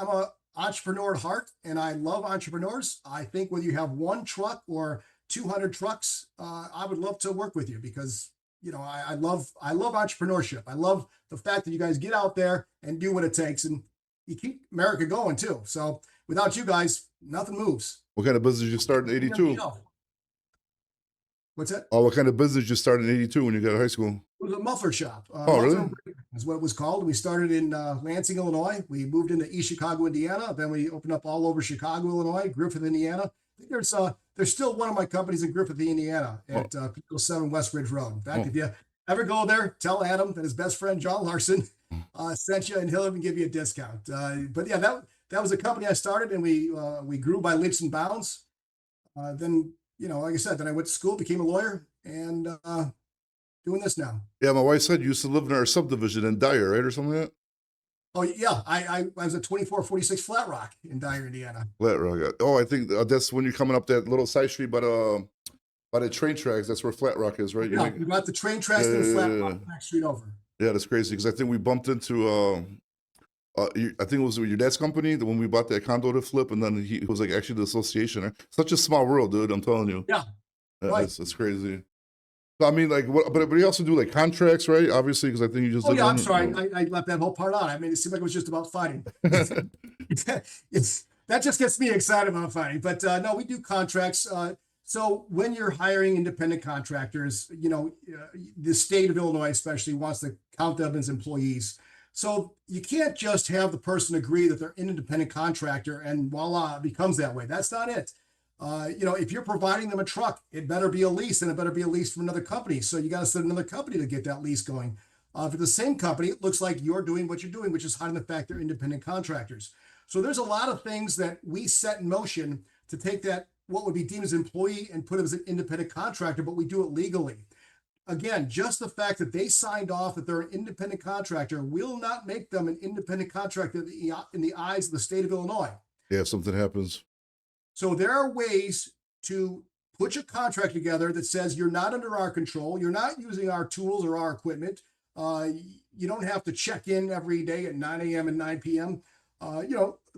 I'm a entrepreneur at heart, and I love entrepreneurs. I think whether you have one truck or 200 trucks, I would love to work with you because I love entrepreneurship. I love the fact that you guys get out there and do what it takes, and you keep America going too. So without you guys, nothing moves. What kind of business you start in Bring on the '82? show. What's that? Oh, what kind of business you started in '82 when you got out of high school? It was a muffler shop. Oh, Muffler really? and Breaker is what it was called. We started in Lansing, Illinois. We moved into East Chicago, Indiana. Then we opened up all over Chicago, Illinois, Griffith, Indiana. I think there's still one of my companies in Griffith, Indiana, Oh, at 7 West Ridge Road. In fact, oh, if you ever go there, tell Adam that his best friend John Larson sent you, and he'll even give you a discount. But yeah, that was a company I started, and we grew by leaps and bounds. Then like I said, then I went to school, became a lawyer, and doing this now. yeah. My wife said you used to live in our subdivision in Dyer, right, or something like that. Oh yeah, I was at 2446 Flat Rock in Dyer, Indiana. Flat Rock. Oh, I think that's when you're coming up that little side street by the train tracks. That's where Flat Rock is, right? You Yeah, make you got the train yeah, tracks yeah, and yeah, Flat yeah, Rock yeah. next street over. Yeah, that's crazy because I think we bumped into I think it was your dad's company when we bought that condo to flip, and then it was like actually the association. Right? Such a small world, dude. I'm telling you, Yeah, right. it's crazy. So, I mean, like, but you also do like contracts, right? Obviously, because I think you just Oh did yeah, I'm one. sorry, I left that whole part out. I mean, it seemed like it was just about fighting. It's that just gets me excited about fighting. But no, we do contracts. So when you're hiring independent contractors, the state of Illinois especially wants to count them as employees. So you can't just have the person agree that they're an independent contractor and voila, it becomes that way. That's not it. If you're providing them a truck, it better be a lease, and it better be a lease from another company. So you got to send another company to get that lease going. For the same company, it looks like you're doing what you're doing, which is hiding the fact they're independent contractors. So there's a lot of things that we set in motion to take that what would be deemed as an employee and put them as an independent contractor, but we do it legally. Again, just the fact that they signed off that they're an independent contractor will not make them an independent contractor in the eyes of the state of Illinois. Yeah, if something happens. So there are ways to put your contract together that says you're not under our control, you're not using our tools or our equipment. Uh, you don't have to check in every day at 9 a.m. and 9 p.m.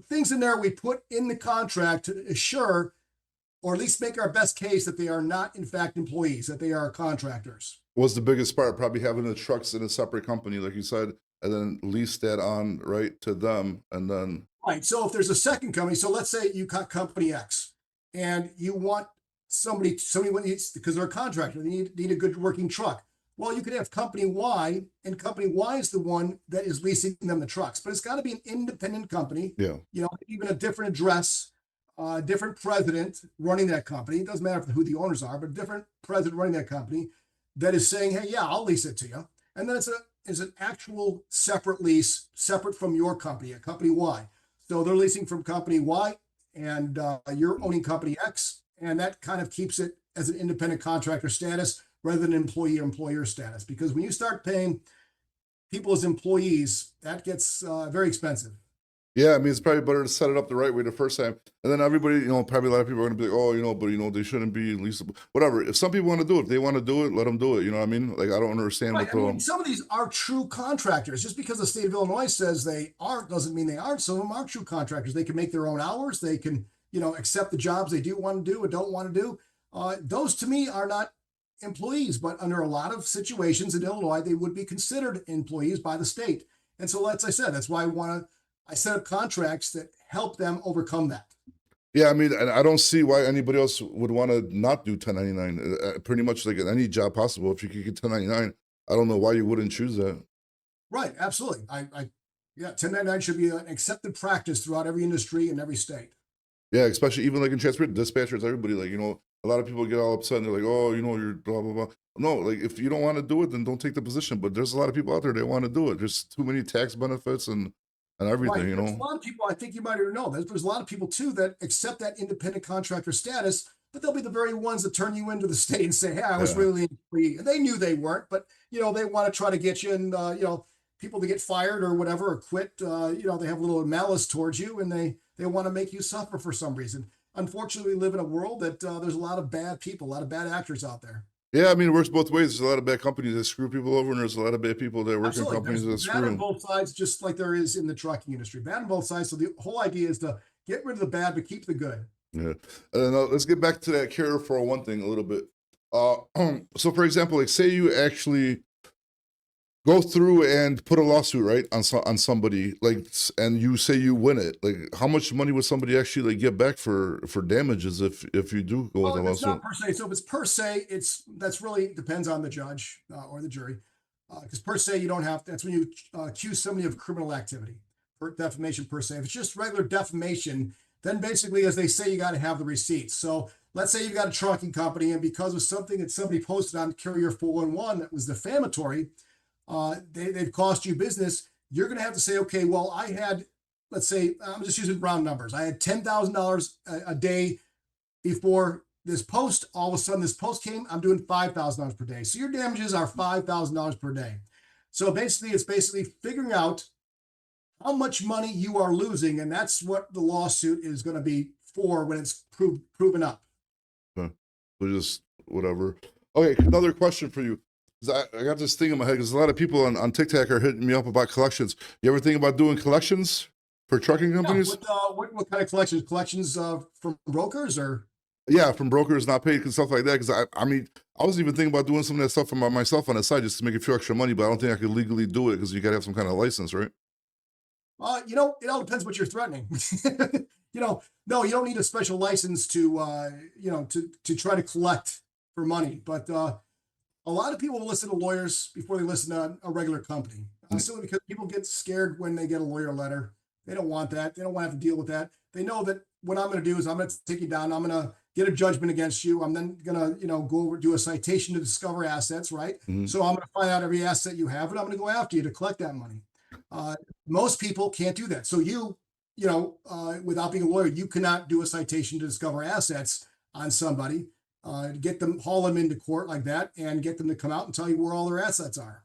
Things in there we put in the contract to assure, or at least make our best case that they are not, in fact, employees, that they are contractors. What's the biggest part? Probably having the trucks in a separate company, like you said, and then lease that on right to them, and then Right. So if there's a second company, so let's say you got company X and you want somebody needs, because they're a contractor, they need a good working truck. Well, you could have company Y, and company Y is the one that is leasing them the trucks, but it's got to be an independent company, yeah, even a different address, different president running that company. It doesn't matter who the owners are, but a different president running that company that is saying, hey, yeah, I'll lease it to you. And then it's an actual separate lease, separate from your company, a company Y. So they're leasing from company Y, and you're owning company X, and that kind of keeps it as an independent contractor status rather than employee or employer status. Because when you start paying people as employees, that gets very expensive. yeah. I mean, it's probably better to set it up the right way the first time, and then everybody, probably a lot of people are going to be like, oh, but they shouldn't be leasable. Whatever. If some people want to do it, if they want to do it, let them do it. You know what I mean? Like I don't understand Right. what I mean, the some of these are true contractors. Just because the state of Illinois says they aren't doesn't mean they aren't. Some of them are true contractors. They can make their own hours. They can, accept the jobs they do want to do or don't want to do. Those to me are not employees, but under a lot of situations in Illinois, they would be considered employees by the state. And so, as I said, that's why I set up contracts that help them overcome that. Yeah, I mean, and I don't see why anybody else would want to not do 1099. Pretty much like any job possible. If you could get 1099, I don't know why you wouldn't choose that. Right. Absolutely. Yeah, 1099 should be an accepted practice throughout every industry and every state. Yeah, especially even like in transport dispatchers, everybody like a lot of people get all upset and they're like, oh, you're blah blah blah. No, like if you don't want to do it, then don't take the position. But there's a lot of people out there that want to do it. There's too many tax benefits and Right. everything, you There's a know. lot of people, I think you might already know that there's a lot of people too that accept that independent contractor status, but they'll be the very ones that turn you into the state and say, hey, I was Yeah, really an employee. And they knew they weren't, but they want to try to get you and people to get fired or whatever or quit. They have a little malice towards you and they want to make you suffer for some reason. Unfortunately, we live in a world that there's a lot of bad people, a lot of bad actors out there. Yeah, I mean, it works both ways. There's a lot of bad companies that screw people over, and there's a lot of bad people that work in Absolutely. companies that There's bad screw on them. both sides, just like there is in the trucking industry. Bad on both sides. So the whole idea is to get rid of the bad, but keep the good. Yeah. Let's get back to that carrier 401 thing a little bit. So for example, like say you actually go through and put a lawsuit, right, on somebody, like, and you say you win it, like, how much money would somebody actually like get back for damages if you do go with Well, a if it's lawsuit? not per se, so if it's per se, that's really depends on the judge or the jury. Because per se, you don't have. That's when you accuse somebody of criminal activity, for defamation per se. If it's just regular defamation, then basically, as they say, you got to have the receipts. So let's say you've got a trucking company, and because of something that somebody posted on Carrier 411 that was defamatory, they've cost you business. You're going to have to say, okay, well, I had, let's say, I'm just using round numbers. I had $10,000 a day before this post. All of a sudden, this post came. I'm doing $5,000 per day. So your damages are $5,000 per day. So basically, it's basically figuring out how much money you are losing, and that's what the lawsuit is going to be for when it's proven up. Huh. So just whatever. Okay, another question for you. 'Cause I got this thing in my head because a lot of people on TikTok are hitting me up about collections. You ever think about doing collections for trucking Yeah, companies? what kind of collections? Collections from brokers or? Yeah, from brokers not paid and stuff like that. Because I mean, I was even thinking about doing some of that stuff for myself on the side just to make a few extra money, but I don't think I could legally do it because you got to have some kind of license, right? It all depends what you're threatening. No, you don't need a special license to try to collect for money. But a lot of people will listen to lawyers before they listen to a regular company, Mm. simply because people get scared when they get a lawyer letter. They don't want that. They don't want to have to deal with that. They know that what I'm going to do is I'm going to take you down. I'm going to get a judgment against you. I'm then going to, go over, do a citation to discover assets, right? Mhm. So I'm going to find out every asset you have, and I'm going to go after you to collect that money. Uh, Most people can't do that. So without being a lawyer, you cannot do a citation to discover assets on somebody, get them, haul them into court like that, and get them to come out and tell you where all their assets are.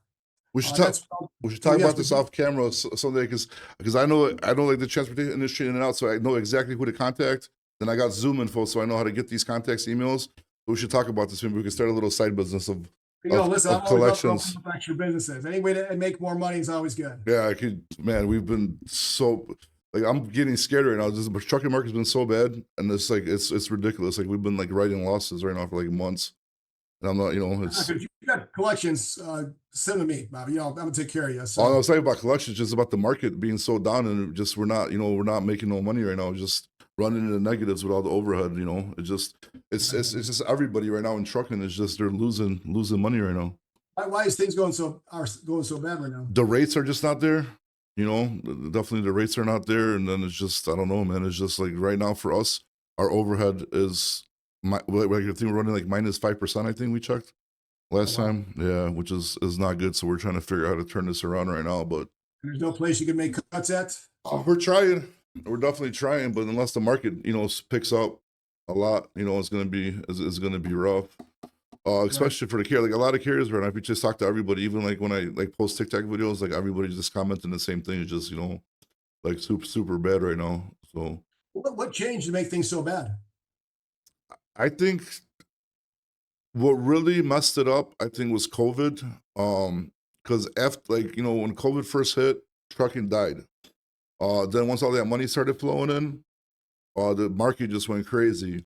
We should talk. That's We should so talk yes, about this off camera someday because I know like the transportation industry in and out, so I know exactly who to contact. Then I got Zoom info, so I know how to get these contacts emails. We should talk about this. Maybe we can start a little side business of listen, I'm always up to open collections. up extra businesses. Any way to make more money is always good. Yeah, I could. Man, we've been so like I'm getting scared right now. This the trucking market's been so bad, and it's ridiculous. Like we've been like writing losses right now for like months, and I'm not. It's If you got collections, send them to me, Bobby. I'm gonna take care of you. all I So was talking about collections, just about the market being so down, and just we're not making no money right now. Just running into negatives with all the overhead. It's just everybody right now in trucking is just they're losing money right now. why is things going so bad right now? The rates are just not there. Definitely the rates are not there, and then it's just I don't know, man. It's just like right now for us, our overhead is like I think we're running like -5%. I think we checked Oh, last wow. time, yeah, which is not good. So we're trying to figure out how to turn this around right now, but There's no place you can make cuts at. we're trying. We're definitely trying, but unless the market picks up a lot, it's gonna be rough. Right. Especially for the carrier, like a lot of carriers right now. If you just talk to everybody, even like when I like post TikTok videos, like everybody's just commenting the same thing. It's just like super bad right now. So What changed to make things so bad? I think what really messed it up, I think, was COVID. Because after like when COVID first hit, trucking died. Then once all that money started flowing in, the market just went crazy.